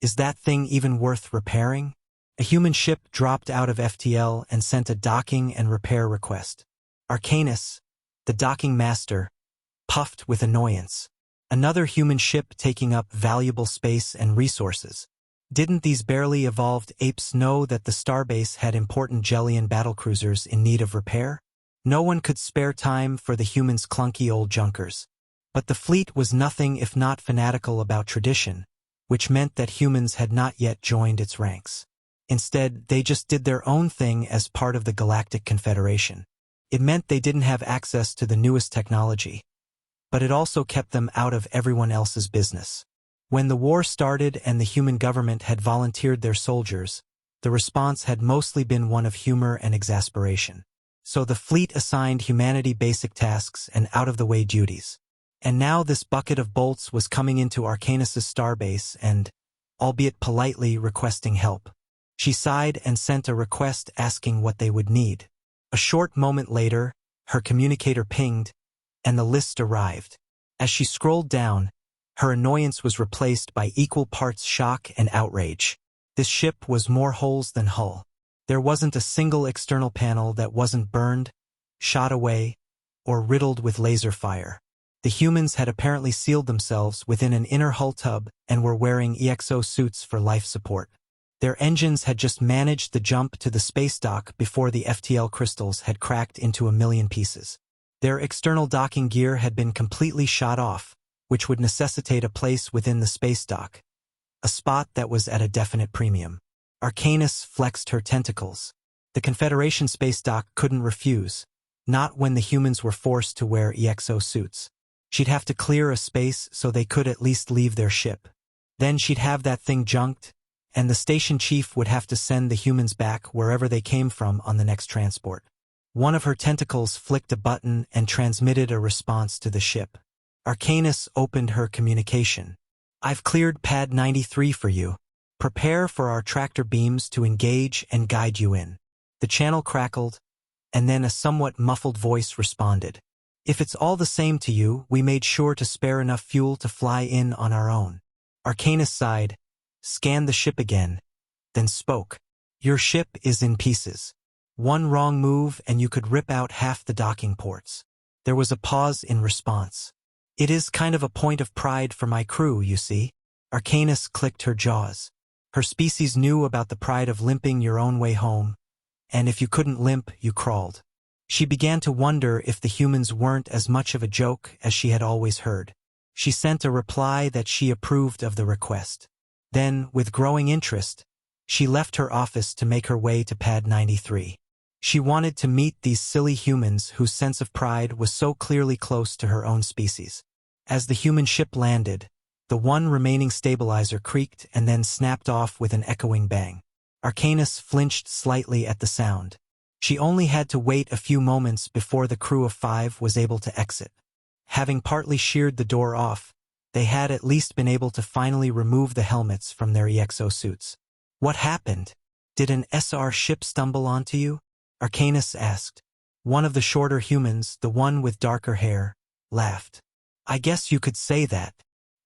Is that thing even worth repairing? A human ship dropped out of FTL and sent a docking and repair request. Arcanus, the docking master, puffed with annoyance. Another human ship taking up valuable space and resources. Didn't these barely evolved apes know that the starbase had important Jellian battlecruisers in need of repair? No one could spare time for the humans' clunky old junkers. But the fleet was nothing if not fanatical about tradition, which meant that humans had not yet joined its ranks. Instead, they just did their own thing as part of the Galactic Confederation. It meant they didn't have access to the newest technology, but it also kept them out of everyone else's business. When the war started and the human government had volunteered their soldiers, the response had mostly been one of humor and exasperation. So the fleet assigned humanity basic tasks and out-of-the-way duties. And now this bucket of bolts was coming into Arcanus's starbase and, albeit politely, requesting help. She sighed and sent a request asking what they would need. A short moment later, her communicator pinged, and the list arrived. As she scrolled down, her annoyance was replaced by equal parts shock and outrage. This ship was more holes than hull. There wasn't a single external panel that wasn't burned, shot away, or riddled with laser fire. The humans had apparently sealed themselves within an inner hull tub and were wearing EXO suits for life support. Their engines had just managed the jump to the space dock before the FTL crystals had cracked into a million pieces. Their external docking gear had been completely shot off, which would necessitate a place within the space dock, a spot that was at a definite premium. Arcanus flexed her tentacles. The Confederation space dock couldn't refuse, not when the humans were forced to wear EXO suits. She'd have to clear a space so they could at least leave their ship. Then she'd have that thing junked, and the station chief would have to send the humans back wherever they came from on the next transport. One of her tentacles flicked a button and transmitted a response to the ship. Arcanus opened her communication. "I've cleared pad 93 for you. Prepare for our tractor beams to engage and guide you in." The channel crackled, and then a somewhat muffled voice responded. "If it's all the same to you, we made sure to spare enough fuel to fly in on our own." Arcanus sighed, scanned the ship again, then spoke. "Your ship is in pieces. One wrong move and you could rip out half the docking ports." There was a pause in response. "It is kind of a point of pride for my crew, you see." Arcanus clicked her jaws. Her species knew about the pride of limping your own way home, and if you couldn't limp, you crawled. She began to wonder if the humans weren't as much of a joke as she had always heard. She sent a reply that she approved of the request. Then, with growing interest, she left her office to make her way to pad 93. She wanted to meet these silly humans whose sense of pride was so clearly close to her own species. As the human ship landed, the one remaining stabilizer creaked and then snapped off with an echoing bang. Arcanus flinched slightly at the sound. She only had to wait a few moments before the crew of 5 was able to exit. Having partly sheared the door off, they had at least been able to finally remove the helmets from their EXO suits. "What happened? Did an SR ship stumble onto you?" Arcanus asked. One of the shorter humans, the one with darker hair, laughed. "I guess you could say that.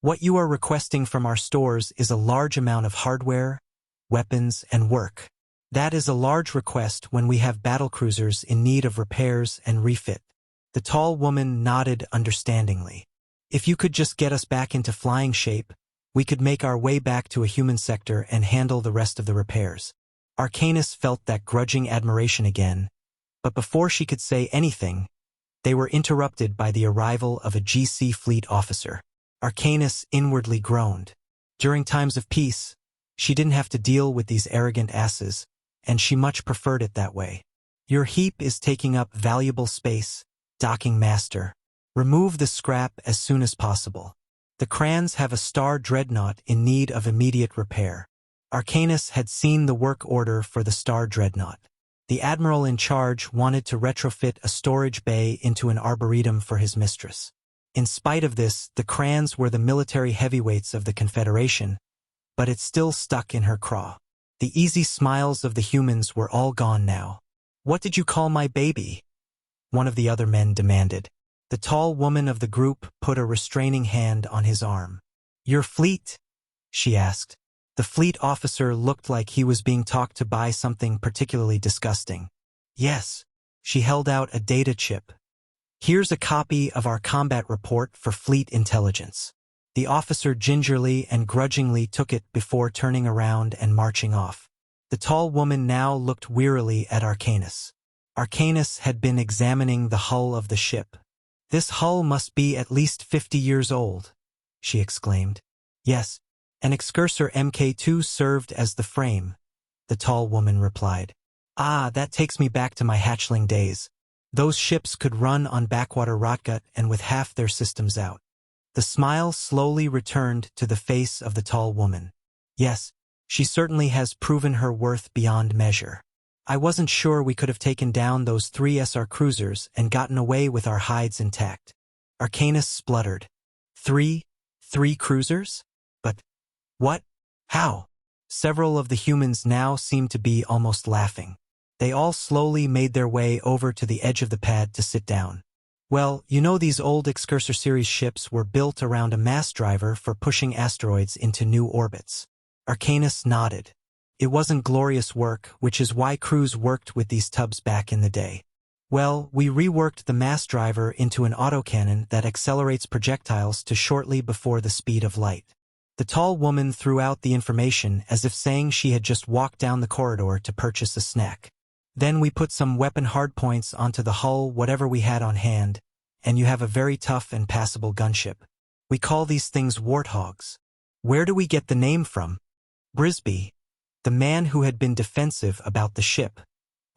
What you are requesting from our stores is a large amount of hardware, weapons, and work. That is a large request when we have battlecruisers in need of repairs and refit." The tall woman nodded understandingly. "If you could just get us back into flying shape, we could make our way back to a human sector and handle the rest of the repairs." Arcanus felt that grudging admiration again, but before she could say anything, they were interrupted by the arrival of a GC fleet officer. Arcanus inwardly groaned. During times of peace, she didn't have to deal with these arrogant asses, and she much preferred it that way. "Your heap is taking up valuable space, docking master. Remove the scrap as soon as possible. The Crans have a star dreadnought in need of immediate repair." Arcanus had seen the work order for the star dreadnought. The admiral in charge wanted to retrofit a storage bay into an arboretum for his mistress. In spite of this, the Crans were the military heavyweights of the Confederation, but it still stuck in her craw. The easy smiles of the humans were all gone now. "What did you call my baby?" one of the other men demanded. The tall woman of the group put a restraining hand on his arm. "Your fleet?" she asked. The fleet officer looked like he was being talked to by something particularly disgusting. Yes. She held out a data chip. Here's a copy of our combat report for fleet intelligence. The officer gingerly and grudgingly took it before turning around and marching off. The tall woman now looked wearily at Arcanus. Arcanus had been examining the hull of the ship. This hull must be at least 50 years old, she exclaimed. Yes, an Excursor Mk2 served as the frame, the tall woman replied. Ah, that takes me back to my hatchling days. Those ships could run on backwater rotgut and with half their systems out. The smile slowly returned to the face of the tall woman. Yes, she certainly has proven her worth beyond measure. I wasn't sure we could have taken down those 3 SR cruisers and gotten away with our hides intact. Arcanus spluttered. Three cruisers? But what? How? Several of the humans now seemed to be almost laughing. They all slowly made their way over to the edge of the pad to sit down. Well, you know, these old Excursor series ships were built around a mass driver for pushing asteroids into new orbits. Arcanus nodded. It wasn't glorious work, which is why crews worked with these tubs back in the day. Well, we reworked the mass driver into an autocannon that accelerates projectiles to shortly before the speed of light. The tall woman threw out the information as if saying she had just walked down the corridor to purchase a snack. Then we put some weapon hardpoints onto the hull, whatever we had on hand, and you have a very tough and passable gunship. We call these things warthogs. Where do we get the name from? Brisby, the man who had been defensive about the ship,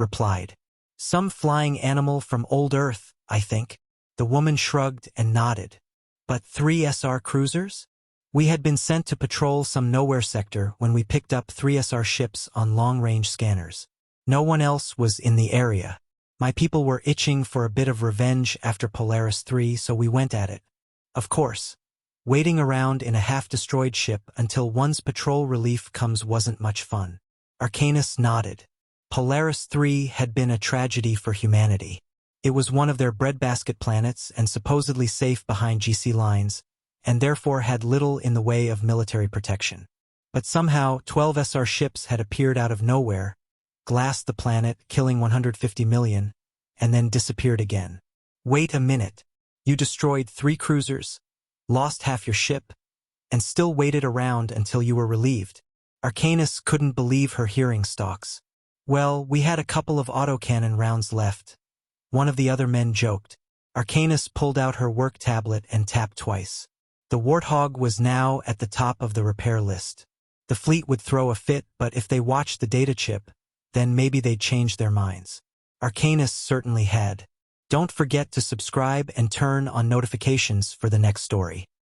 replied. Some flying animal from old Earth, I think. The woman shrugged and nodded. But 3 SR cruisers? We had been sent to patrol some nowhere sector when we picked up 3 SR ships on long-range scanners. No one else was in the area. My people were itching for a bit of revenge after Polaris 3, so we went at it. Of course, waiting around in a half-destroyed ship until one's patrol relief comes wasn't much fun. Arcanus nodded. Polaris 3 had been a tragedy for humanity. It was one of their breadbasket planets and supposedly safe behind GC lines, and therefore had little in the way of military protection. But somehow 12 SR ships had appeared out of nowhere, glassed the planet, killing 150 million, and then disappeared again. Wait a minute. You destroyed 3 cruisers, lost half your ship, and still waited around until you were relieved. Arcanus couldn't believe her hearing stalks. Well, we had a couple of autocannon rounds left. One of the other men joked. Arcanus pulled out her work tablet and tapped twice. The Warthog was now at the top of the repair list. The fleet would throw a fit, but if they watched the data chip, then maybe they'd change their minds. Arcanus certainly had. Don't forget to subscribe and turn on notifications for the next story.